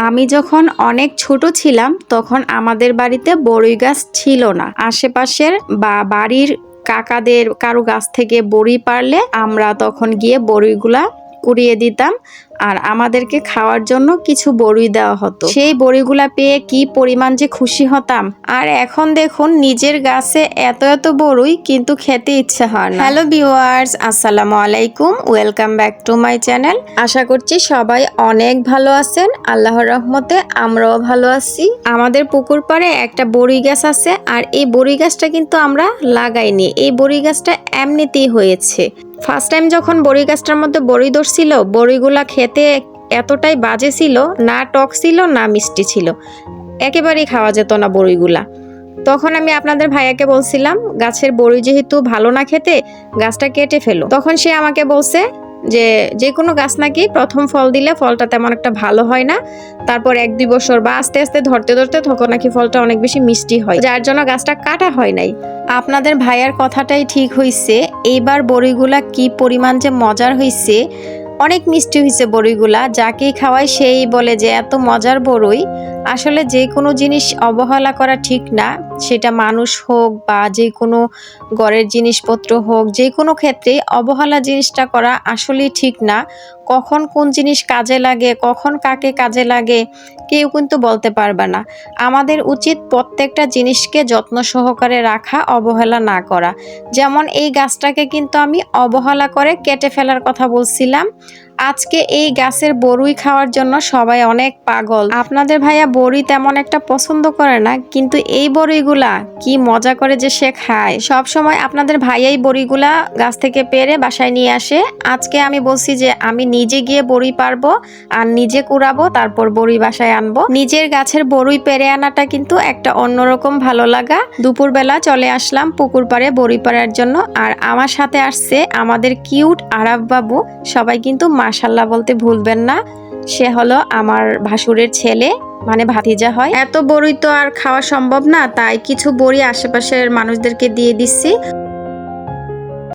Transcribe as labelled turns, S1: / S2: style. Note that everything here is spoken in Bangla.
S1: আমি যখন অনেক ছোট ছিলাম তখন আমাদের বাড়িতে বড়ই গাছ ছিল না। আশেপাশের বা বাড়ির কাকাদের কারো গাছ থেকে বড়ি পারলে আমরা তখন গিয়ে বড়িগুলা কুড়িয়ে দিতাম আর আমাদেরকে খাওয়ার জন্য কিছু বড়ি দেওয়া হতো। সেই বড়িগুলা পেয়ে কি পরিমাণ যে খুশি হতাম। আর এখন দেখুন নিজের গাছে এত এত বড়ই কিন্তু খেতে ইচ্ছা হয় না। হ্যালো ভিউয়ার্স, আসসালামু আলাইকুম, welcome back to my channel. আশা করছি সবাই অনেক ভালো আছেন। আল্লাহর রহমতে আমরাও ভালো আছি। আমাদের পুকুর পাড়ে একটা বড়ি গাছ আছে আর এই বড়ি গাছটা কিন্তু আমরা লাগাইনি। এই বড়ি গাছটা এমনিতেই হয়েছে। ফার্স্ট টাইম যখন বড়ি গাছটার মধ্যে বড়ি ধরছিল, বড়িগুলা খেতে এতটাই বাজে ছিল, না টক ছিল না মিষ্টি ছিল, একেবারেই খাওয়া যেত না বড়িগুলা। তখন আমি আপনাদের ভাইয়াকে বলছিলাম গাছের বড়ি যেহেতু ভালো না খেতে, গাছটা কেটে ফেলো। তখন সে আমাকে বলছে যে কোনো গাছ নাকি প্রথম ফল দিলে ফলটা তেমন একটা ভালো হয় না, তারপর 1-2 বছর বা আস্তে আস্তে ধরতে ধরতে তখন নাকি ফলটা অনেক বেশি মিষ্টি হয়, যার জন্য গাছটা কাটা হয় নাই। আপনাদের ভাইয়ার কথাটাই ঠিক হইছে। এইবার বড়িগুলা কি পরিমাণ যে মজার হইছে, অনেক মিষ্টি হয়েছে বড়িগুলা। যাকেই খাওয়ায় সেই বলে যে এত মজার বড়ই। আসলে যে কোনো জিনিস অবহেলা করা ঠিক না, সেটা মানুষ হোক বা যে কোনো ঘরের জিনিসপত্র হোক, যে কোনো ক্ষেত্রে অবহেলা জিনিসটা করা আসলেই ঠিক না। কখন কোন জিনিস কাজে লাগে, কখন কাকে কাজে লাগে কেউ কিন্তু বলতে পারবে না। আমাদের উচিত প্রত্যেকটা জিনিসকে যত্ন সহকারে রাখা, অবহেলা না করা। যেমন এই গাছটাকে কিন্তু আমি অবহেলা করে কেটে ফেলার কথা বলছিলাম। আজকে এই গাছের বড়ই খাওয়ার জন্য সবাই অনেক পাগল। আপনাদের ভাইয়া বড়ি তেমন একটা পছন্দ করে না, কিন্তু এই বড়িগুলা কি মজা করে যে সে খায়। সব সময় আপনাদের ভাইয়াই বড়িগুলা গাছ থেকে পেড়ে বাসায় নিয়ে আসে। আজকে আমি বলছি যে আমি নিজে গিয়ে বড়ি পারবো আর নিজে কুড়াবো, তারপর বড়ি বাসায় আনবো। নিজের গাছের বড়ি পেড়ে আনাটা কিন্তু একটা অন্যরকম ভালো লাগা। দুপুরবেলা চলে আসলাম পুকুর পাড়ে বড়ি পাড়ার জন্য। আর আমার সাথে আসছে আমাদের কিউট আরাফ বাবু। সবাই কিন্তু মাশাল্লাহ বলতে ভুলবেন না, সে হলো আমার ভাসুরের ছেলে, মানে ভাতিজা হয়। এত বড়ি তো আর খাওয়া সম্ভব না, তাই কিছু বড়ি আশেপাশের মানুষদেরকে দিয়ে দিচ্ছি।